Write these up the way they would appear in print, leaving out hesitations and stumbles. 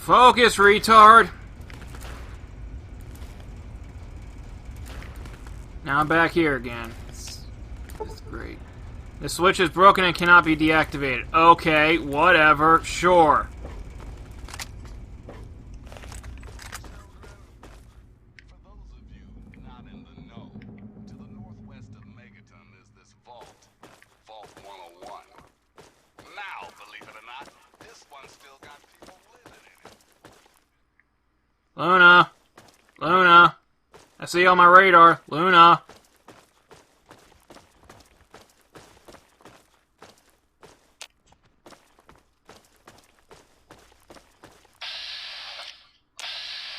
Focus, retard! Now I'm back here again. It's great. The switch is broken and cannot be deactivated. Okay, whatever. Sure. For those of you not in the know, to the northwest of Megaton is this vault. Vault 101. Now, believe it or not, this one's still got people living in it. Luna! Luna! I see you on my radar. Luna!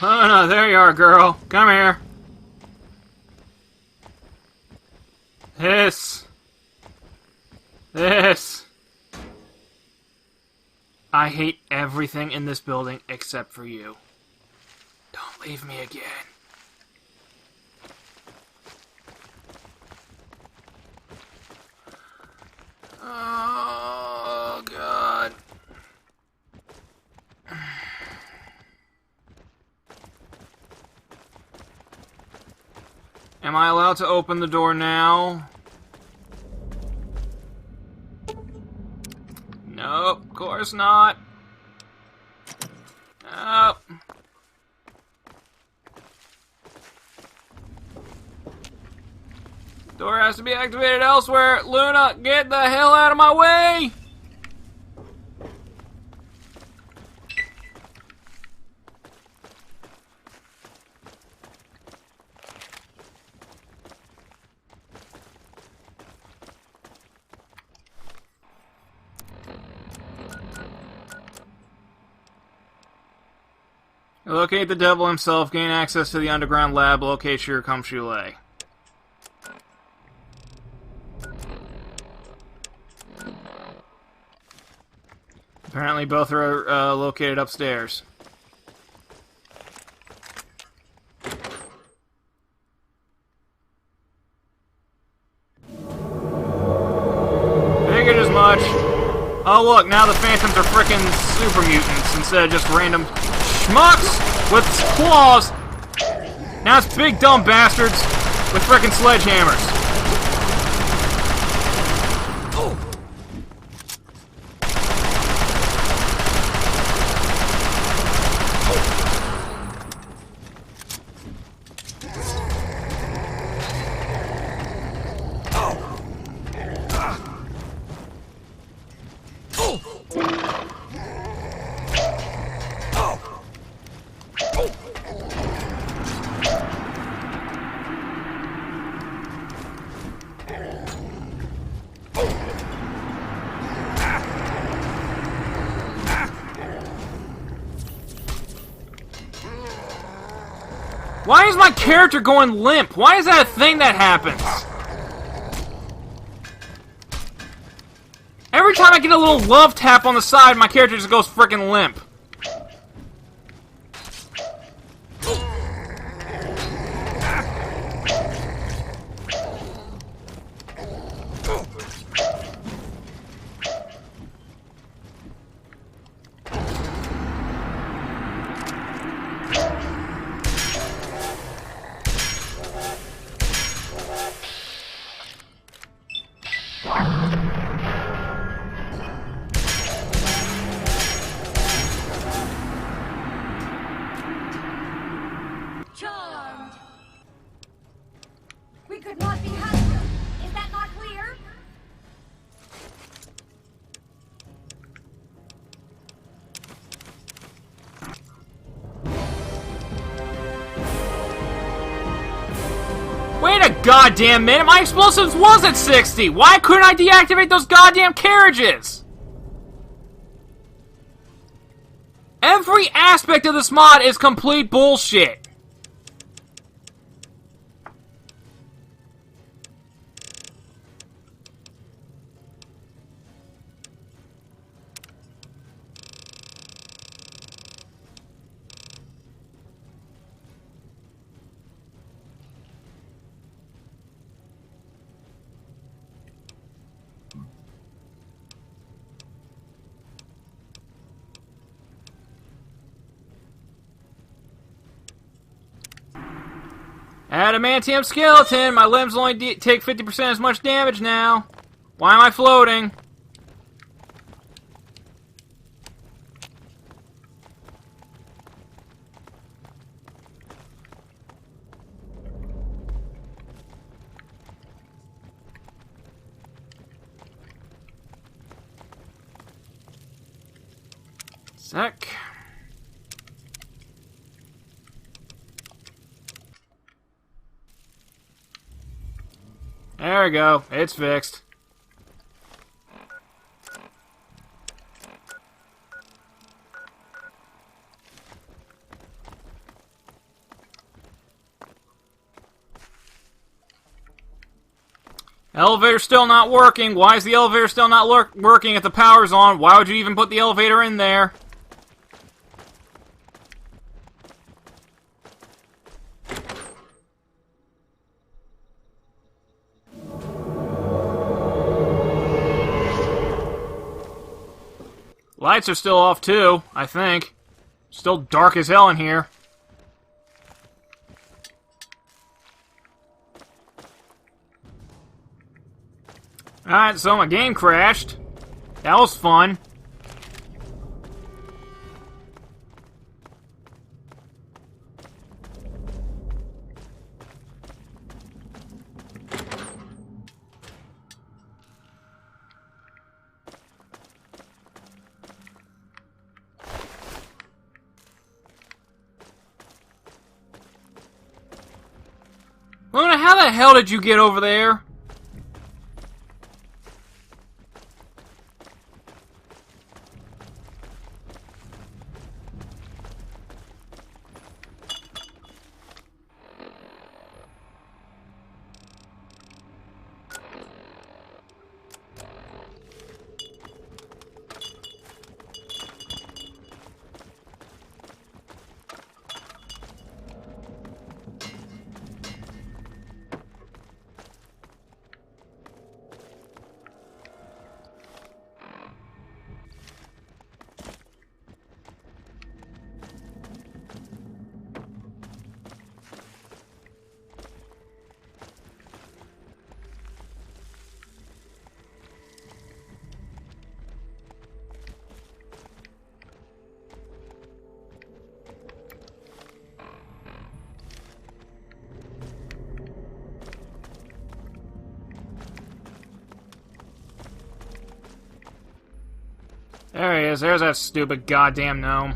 Luna, there you are, girl. Come here. This. I hate everything in this building except for you. Don't leave me again. Oh, God. Am I allowed to open the door now? Nope, of course not. Nope. Door has to be activated elsewhere. Luna, get the hell out of my way! Locate the devil himself, gain access to the underground lab, locate Shiracum-Shulay. Apparently both are located upstairs. Figured as much. Oh look, now the Phantoms are frickin' super mutants instead of just random schmucks with claws. Now it's big dumb bastards with frickin' sledgehammers. Why is my character going limp? Why is that a thing that happens? Every time I get a little love tap on the side, my character just goes frickin' limp. Charmed. We could not be happier. Is that not clear? Wait a goddamn minute, my explosives was at 60! Why couldn't I deactivate those goddamn carriages? Every aspect of this mod is complete bullshit. Adamantium skeleton! My limbs only take 50% as much damage now. Why am I floating? Sec. There we go. It's fixed. Elevator's still not working. Why is the elevator still not working if the power's on? Why would you even put the elevator in there? Lights are still off too, I think. Still dark as hell in here. Alright, so my game crashed. That was fun. Luna, how the hell did you get over there? There he is. There's that stupid goddamn gnome.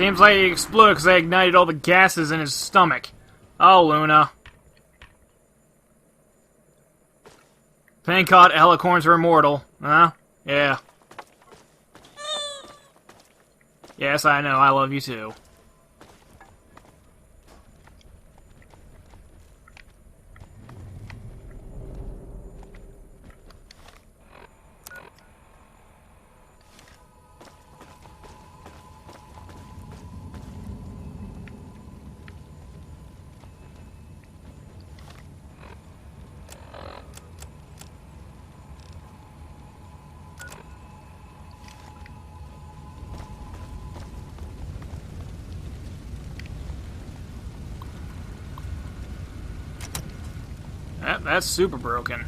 Seems like he exploded because I ignited all the gases in his stomach. Oh, Luna. Thank God helicorns are immortal. Huh? Yeah. Yes, I know. I love you too. Yep, that's super broken.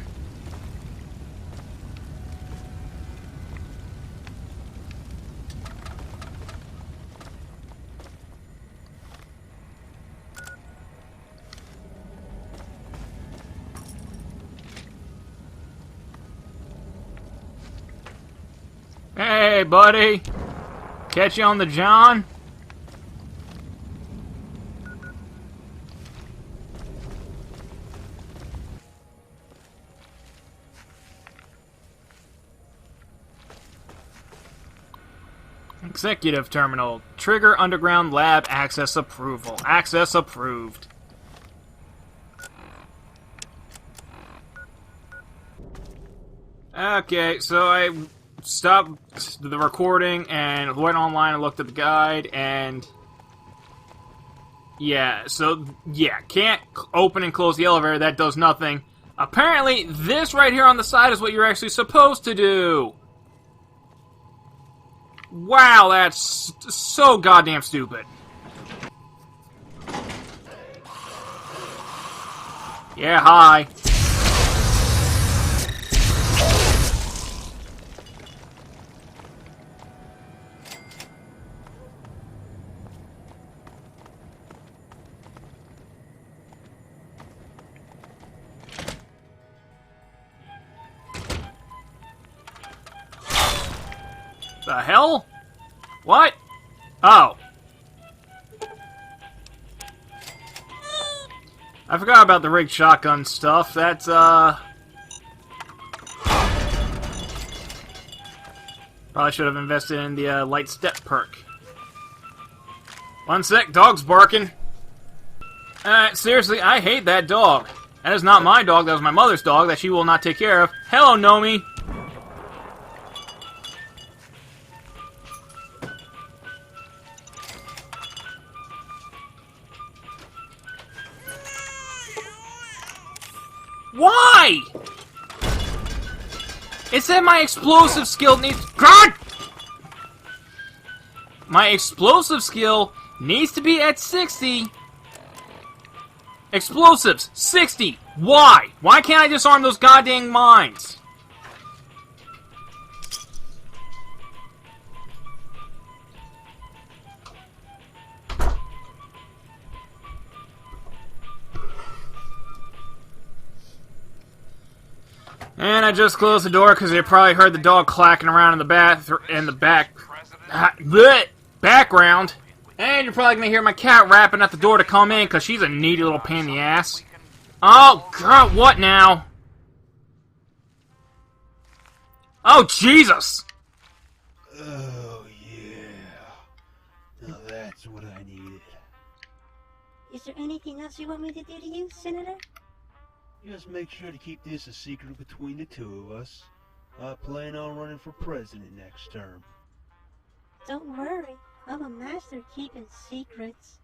Hey, buddy! Catch you on the John? Executive Terminal. Trigger Underground Lab access approval. Access approved. Okay, so I stopped the recording and went online and looked at the guide, and yeah, can't open and close the elevator. That does nothing. Apparently, this right here on the side is what you're actually supposed to do. Wow, that's so goddamn stupid. Yeah, hi. The hell? What? Oh. I forgot about the rigged shotgun stuff. That's, probably should have invested in the, light step perk. One sec, dog's barking. Seriously, I hate that dog. That is not my dog, that was my mother's dog that she will not take care of. Hello, Nomi! Why? It said my explosive skill needs... God! My explosive skill needs to be at 60. Explosives, 60. Why? Why can't I disarm those goddamn mines? And I just closed the door because they probably heard the dog clacking around in the background. And you're probably gonna hear my cat rapping at the door to come in because she's a needy little pain in the ass. Oh God, what now? Oh Jesus! Oh yeah, now that's what I needed. Is there anything else you want me to do to you, Senator? Just make sure to keep this a secret between the two of us. I plan on running for president next term. Don't worry, I'm a master at keeping secrets.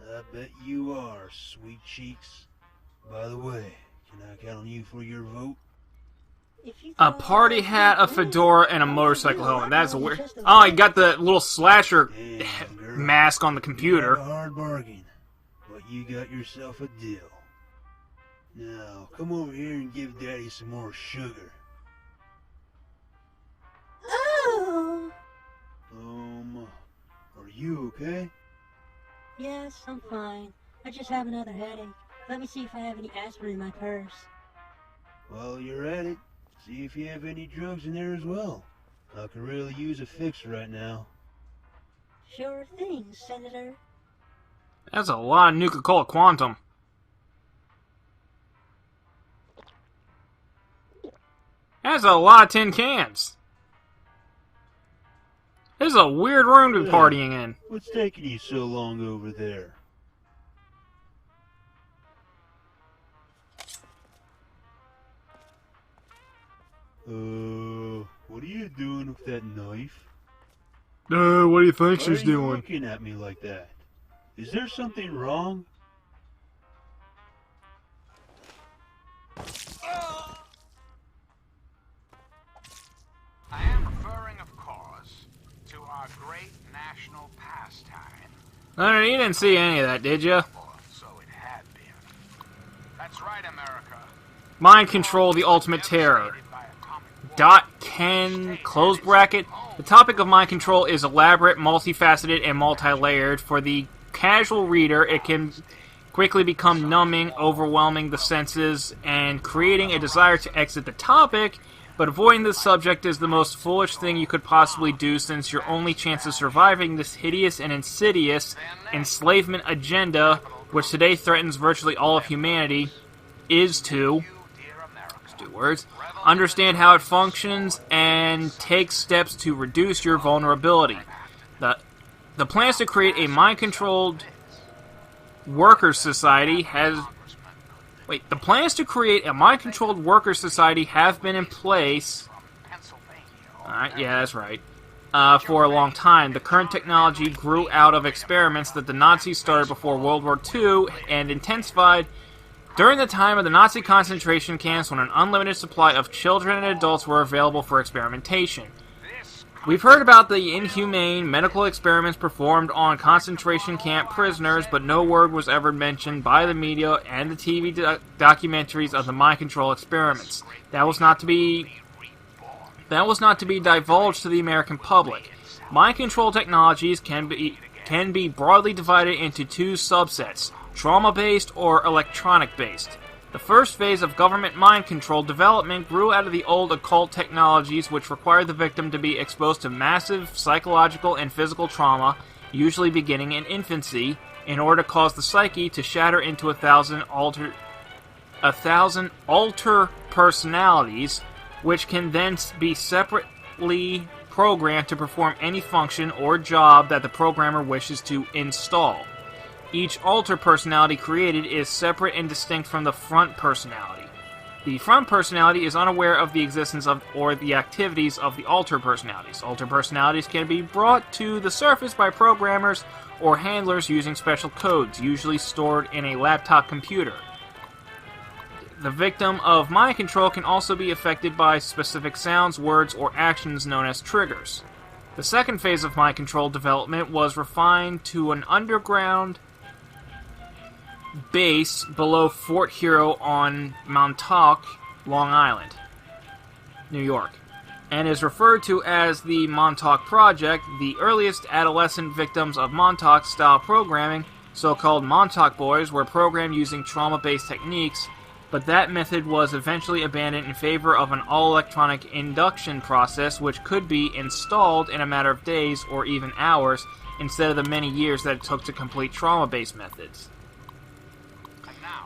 I bet you are, sweet cheeks. By the way, can I count on you for your vote? If you A party hat, a fedora, and a motorcycle helmet. That's a weird... Oh, he got the little slasher Damn, girl. mask on the You computer. got a hard bargain, but you got yourself a deal. Now, come over here and give Daddy some more sugar. Oh! Are you okay? Yes, I'm fine. I just have another headache. Let me see if I have any aspirin in my purse. While you're at it, see if you have any drugs in there as well. I could really use a fix right now. Sure thing, Senator. That's a lot of Nuka-Cola Quantum. That's a lot of tin cans. This is a weird room to be partying in. What's taking you so long over there? What are you doing with that knife? What do you think Why she's are you doing? looking at me like that? Is there something wrong? I am referring, of course, to our great national pastime. You didn't see any of that, did you? Or so it had been. That's right, America. Mind Control, the Ultimate Terror. Ken, close bracket. The topic of mind control is elaborate, multifaceted, and multi-layered. For the casual reader, it can quickly become numbing, overwhelming the senses, and creating a desire to exit the topic, but avoiding the subject is the most foolish thing you could possibly do, since your only chance of surviving this hideous and insidious enslavement agenda, which today threatens virtually all of humanity, is to understand how it functions and take steps to reduce your vulnerability. The plans to create a mind-controlled worker society have been in place. Alright, yeah, that's right. For a long time. The current technology grew out of experiments that the Nazis started before World War II and intensified during the time of the Nazi concentration camps, when an unlimited supply of children and adults were available for experimentation. We've heard about the inhumane medical experiments performed on concentration camp prisoners, but no word was ever mentioned by the media and the TV documentaries of the mind control experiments. That was not to be divulged to the American public. Mind control technologies can be broadly divided into two subsets: trauma-based or electronic-based. The first phase of government mind control development grew out of the old occult technologies, which required the victim to be exposed to massive psychological and physical trauma, usually beginning in infancy, in order to cause the psyche to shatter into a thousand alter personalities, which can then be separately programmed to perform any function or job that the programmer wishes to install. Each alter personality created is separate and distinct from the front personality. The front personality is unaware of the existence of or the activities of the alter personalities. Alter personalities can be brought to the surface by programmers or handlers using special codes, usually stored in a laptop computer. The victim of mind control can also be affected by specific sounds, words, or actions known as triggers. The second phase of mind control development was refined to an underground base below Fort Hero on Montauk, Long Island, New York, and is referred to as the Montauk Project. The earliest adolescent victims of Montauk-style programming, so-called Montauk Boys, were programmed using trauma-based techniques, but that method was eventually abandoned in favor of an all-electronic induction process, which could be installed in a matter of days or even hours, instead of the many years that it took to complete trauma-based methods.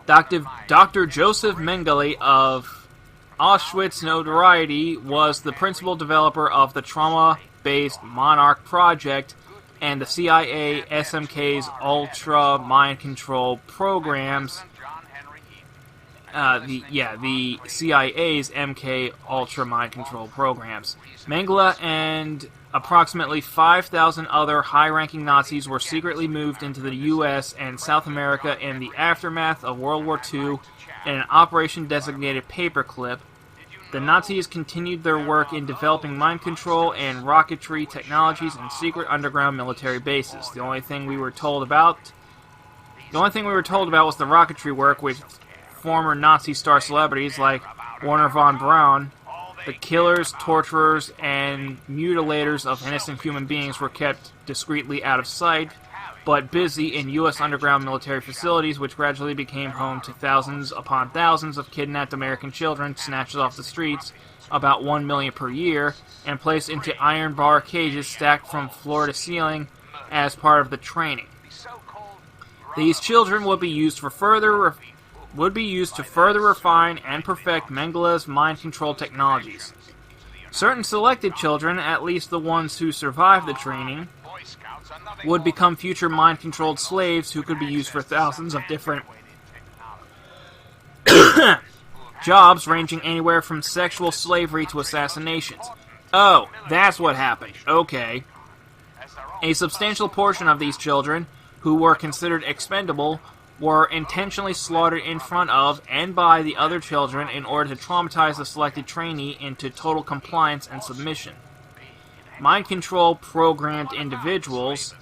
Dr. Joseph Mengele of Auschwitz notoriety was the principal developer of the trauma-based Monarch Project and the CIA SMK's Ultra Mind Control programs. The CIA's MK Ultra Mind Control programs. Mengele and approximately 5,000 other high-ranking Nazis were secretly moved into the U.S. and South America in the aftermath of World War II in an operation designated Paperclip. The Nazis continued their work in developing mind control and rocketry technologies in secret underground military bases. The only thing we were told about was the rocketry work with former Nazi star celebrities like Werner von Braun. The killers, torturers, and mutilators of innocent human beings were kept discreetly out of sight, but busy in U.S. underground military facilities, which gradually became home to thousands upon thousands of kidnapped American children snatched off the streets, about 1 million per year, and placed into iron bar cages stacked from floor to ceiling as part of the training. These children would be used to further refine and perfect Mengele's mind control technologies. Certain selected children, at least the ones who survived the training, would become future mind-controlled slaves who could be used for thousands of different jobs, ranging anywhere from sexual slavery to assassinations. Oh, that's what happened. Okay. A substantial portion of these children, who were considered expendable, were intentionally slaughtered in front of and by the other children in order to traumatize the selected trainee into total compliance and submission. Mind control programmed individuals,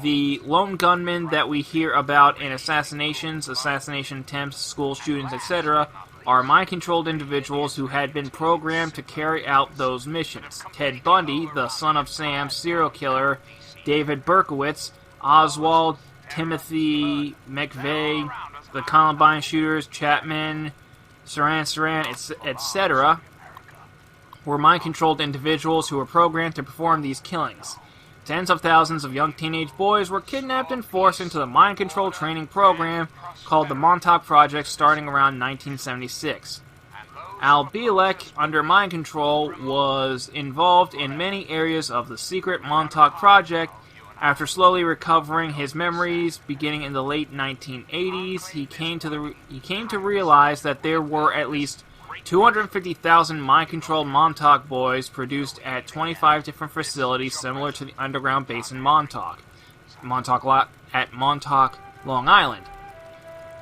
the lone gunmen that we hear about in assassinations, assassination attempts, school shootings, etc., are mind-controlled individuals who had been programmed to carry out those missions. Ted Bundy, the son of Sam serial killer, David Berkowitz, Oswald, Timothy McVeigh, the Columbine shooters, Chapman, Saran, etc., were mind-controlled individuals who were programmed to perform these killings. Tens of thousands of young teenage boys were kidnapped and forced into the mind control training program called the Montauk Project starting around 1976. Al Bielek, under mind control, was involved in many areas of the secret Montauk Project. After slowly recovering his memories beginning in the late 1980s, he came to realize that there were at least 250,000 mind-controlled Montauk boys produced at 25 different facilities similar to the underground base in Montauk, Long Island.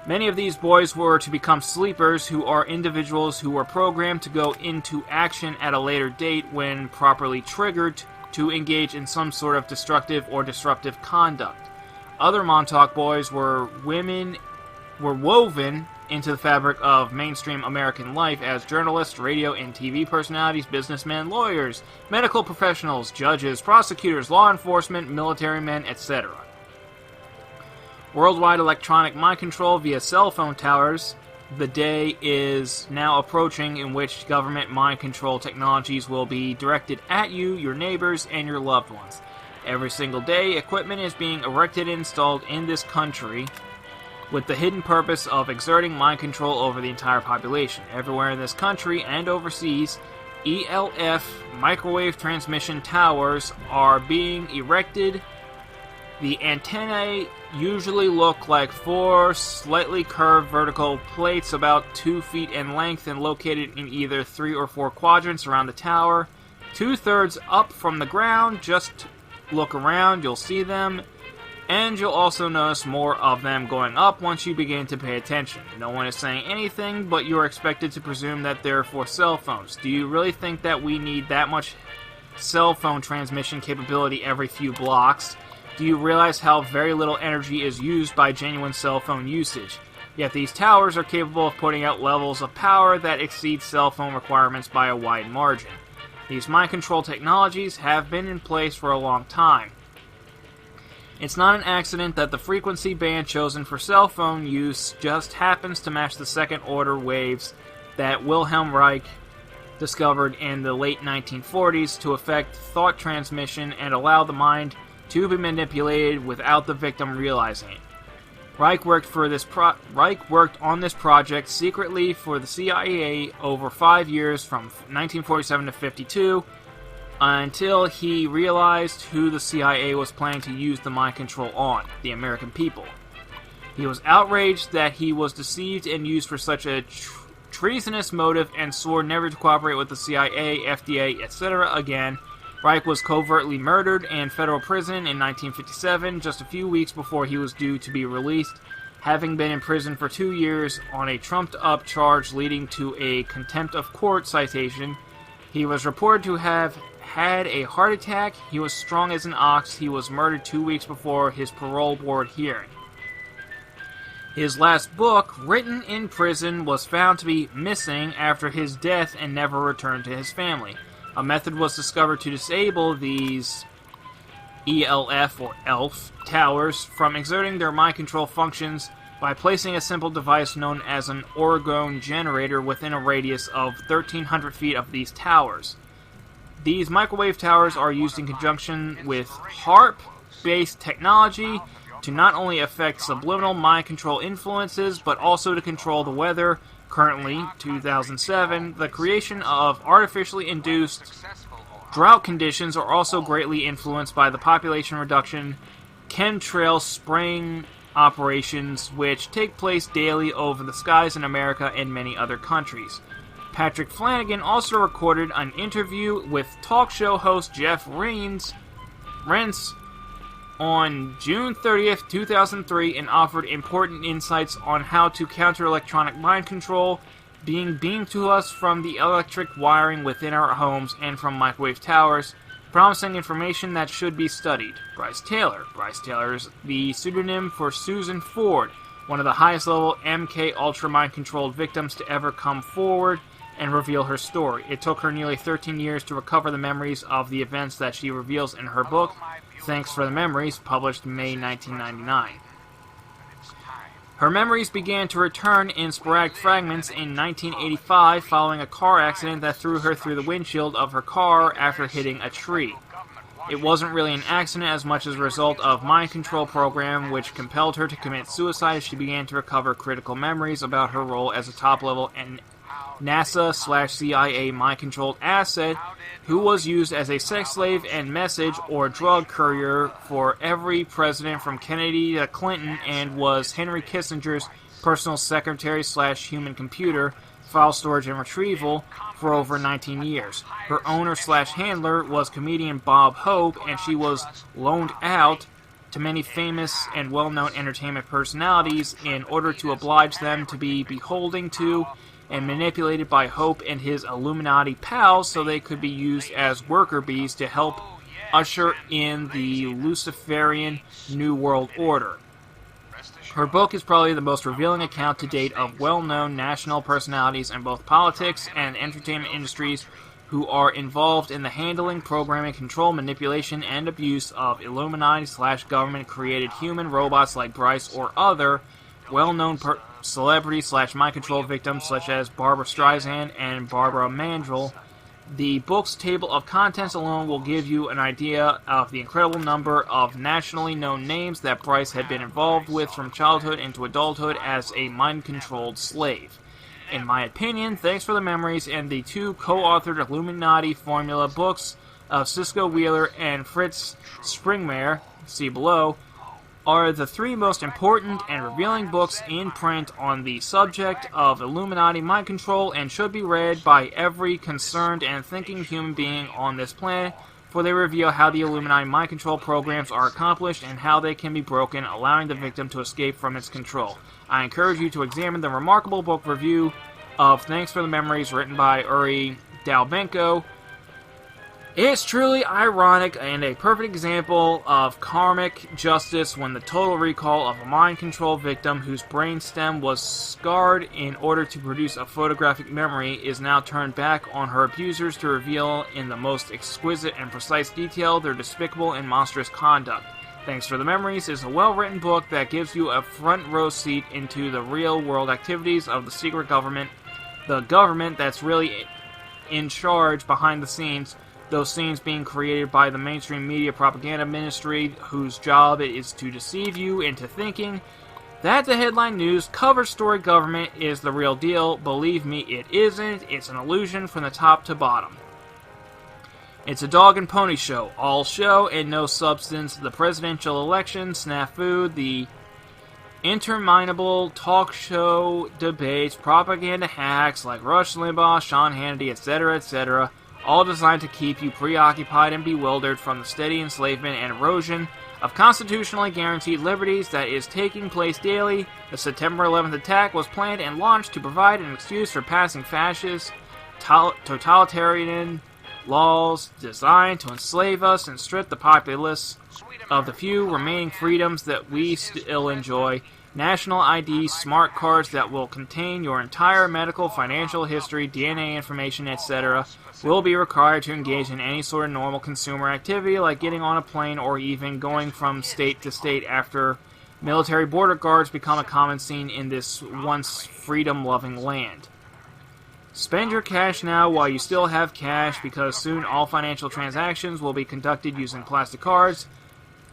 Many of these boys were to become sleepers, who are individuals who were programmed to go into action at a later date when properly triggered to engage in some sort of destructive or disruptive conduct. Other Montauk boys were woven into the fabric of mainstream American life as journalists, radio and TV personalities, businessmen, lawyers, medical professionals, judges, prosecutors, law enforcement, military men, etc. Worldwide electronic mind control via cell phone towers. The day is now approaching in which government mind control technologies will be directed at you, your neighbors, and your loved ones. Every single day, equipment is being erected and installed in this country with the hidden purpose of exerting mind control over the entire population. Everywhere in this country and overseas, ELF microwave transmission towers are being erected. The antennae usually look like 4 slightly curved vertical plates about 2 feet in length and located in either 3 or 4 quadrants around the tower, 2/3 up from the ground. Just look around, you'll see them. And you'll also notice more of them going up once you begin to pay attention. No one is saying anything, but you're expected to presume that they're for cell phones. Do you really think that we need that much cell phone transmission capability every few blocks? Do you realize how very little energy is used by genuine cell phone usage? Yet these towers are capable of putting out levels of power that exceed cell phone requirements by a wide margin. These mind control technologies have been in place for a long time. It's not an accident that the frequency band chosen for cell phone use just happens to match the second-order waves that Wilhelm Reich discovered in the late 1940s to affect thought transmission and allow the mind to be manipulated without the victim realizing it. Reich worked on this project secretly for the CIA over 5 years from 1947 to 52, until he realized who the CIA was planning to use the mind control on, the American people. He was outraged that he was deceived and used for such a treasonous motive and swore never to cooperate with the CIA, FDA, etc. again. Reich was covertly murdered in federal prison in 1957, just a few weeks before he was due to be released, having been in prison for 2 years on a trumped-up charge leading to a contempt of court citation. He was reported to have had a heart attack. He was strong as an ox. He was murdered 2 weeks before his parole board hearing. His last book, written in prison, was found to be missing after his death and never returned to his family. A method was discovered to disable these ELF or ELF towers from exerting their mind control functions by placing a simple device known as an orgone generator within a radius of 1,300 feet of these towers. These microwave towers are used in conjunction with HAARP-based technology to not only affect subliminal mind control influences, but also to control the weather. Currently, 2007, the creation of artificially induced drought conditions are also greatly influenced by the population reduction chemtrail spraying operations which take place daily over the skies in America and many other countries. Patrick Flanagan also recorded an interview with talk show host Jeff Rense on June 30th, 2003, and offered important insights on how to counter electronic mind control being beamed to us from the electric wiring within our homes and from microwave towers, promising information that should be studied. Bryce Taylor. Bryce Taylor is the pseudonym for Susan Ford, one of the highest level MK Ultra mind controlled victims to ever come forward and reveal her story. It took her nearly 13 years to recover the memories of the events that she reveals in her book, Thanks for the Memories, published May 1999. Her memories began to return in sporadic fragments in 1985 following a car accident that threw her through the windshield of her car after hitting a tree. It wasn't really an accident as much as a result of mind control program which compelled her to commit suicide as she began to recover critical memories about her role as a top-level NASA/CIA mind-controlled asset who was used as a sex slave and message or drug courier for every president from Kennedy to Clinton and was Henry Kissinger's personal secretary/human computer, file storage and retrieval for over 19 years. Her owner/handler was comedian Bob Hope, and she was loaned out to many famous and well-known entertainment personalities in order to oblige them to be beholden to and manipulated by Hope and his Illuminati pals so they could be used as worker bees to help usher in the Luciferian New World Order. Her book is probably the most revealing account to date of well-known national personalities in both politics and entertainment industries who are involved in the handling, programming, control, manipulation, and abuse of Illuminati/government-created human robots like Bryce or other well-known celebrity/mind-controlled victims such as Barbara Streisand and Barbara Mandrell. The book's table of contents alone will give you an idea of the incredible number of nationally known names that Bryce had been involved with from childhood into adulthood as a mind-controlled slave. In my opinion, Thanks for the Memories and the two co-authored Illuminati formula books of Cisco Wheeler and Fritz Springmeier, see below, are the three most important and revealing books in print on the subject of Illuminati mind control and should be read by every concerned and thinking human being on this planet, for they reveal how the Illuminati mind control programs are accomplished and how they can be broken, allowing the victim to escape from its control. I encourage you to examine the remarkable book review of Thanks for the Memories written by Uri Dalbenko. It's truly ironic and a perfect example of karmic justice when the total recall of a mind control victim whose brainstem was scarred in order to produce a photographic memory is now turned back on her abusers to reveal in the most exquisite and precise detail their despicable and monstrous conduct. Thanks for the Memories is a well-written book that gives you a front row seat into the real-world activities of the secret government, the government that's really in charge behind the scenes, those scenes being created by the mainstream media propaganda ministry whose job it is to deceive you into thinking that the headline news cover story government is the real deal. Believe me, it isn't. It's an illusion from the top to bottom. It's a dog and pony show, all show and no substance. The presidential election, snafu, the interminable talk show debates, propaganda hacks like Rush Limbaugh, Sean Hannity, etc., etc., all designed to keep you preoccupied and bewildered from the steady enslavement and erosion of constitutionally guaranteed liberties that is taking place daily. The September 11th attack was planned and launched to provide an excuse for passing fascist, totalitarian laws designed to enslave us and strip the populace of the few remaining freedoms that we still enjoy. National ID smart cards that will contain your entire medical, financial history, DNA information, etc. will be required to engage in any sort of normal consumer activity like getting on a plane or even going from state to state after military border guards become a common scene in this once freedom-loving land. Spend your cash now while you still have cash, because soon all financial transactions will be conducted using plastic cards.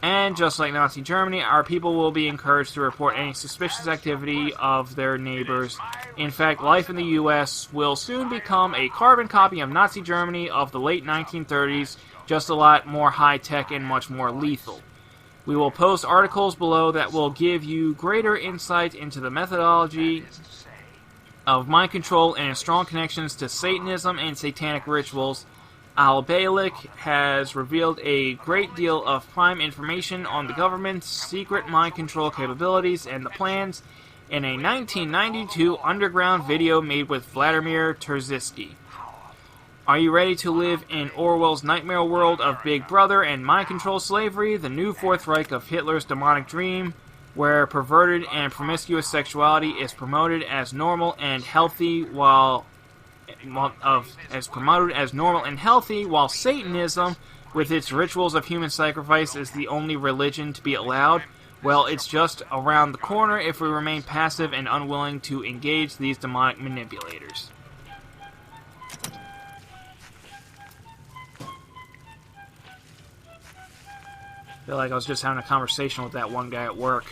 And just like Nazi Germany, our people will be encouraged to report any suspicious activity of their neighbors. In fact, life in the U.S. will soon become a carbon copy of Nazi Germany of the late 1930s, just a lot more high-tech and much more lethal. We will post articles below that will give you greater insight into the methodology of mind control and strong connections to Satanism and satanic rituals. Al-Balik has revealed a great deal of prime information on the government's secret mind control capabilities and the plans in a 1992 underground video made with Vladimir Terziski. Are you ready to live in Orwell's nightmare world of Big Brother and mind control slavery, the new Fourth Reich of Hitler's demonic dream, where perverted and promiscuous sexuality is promoted as normal and healthy, while Satanism, with its rituals of human sacrifice, is the only religion to be allowed. Well, it's just around the corner if we remain passive and unwilling to engage these demonic manipulators. I feel like I was just having a conversation with that one guy at work.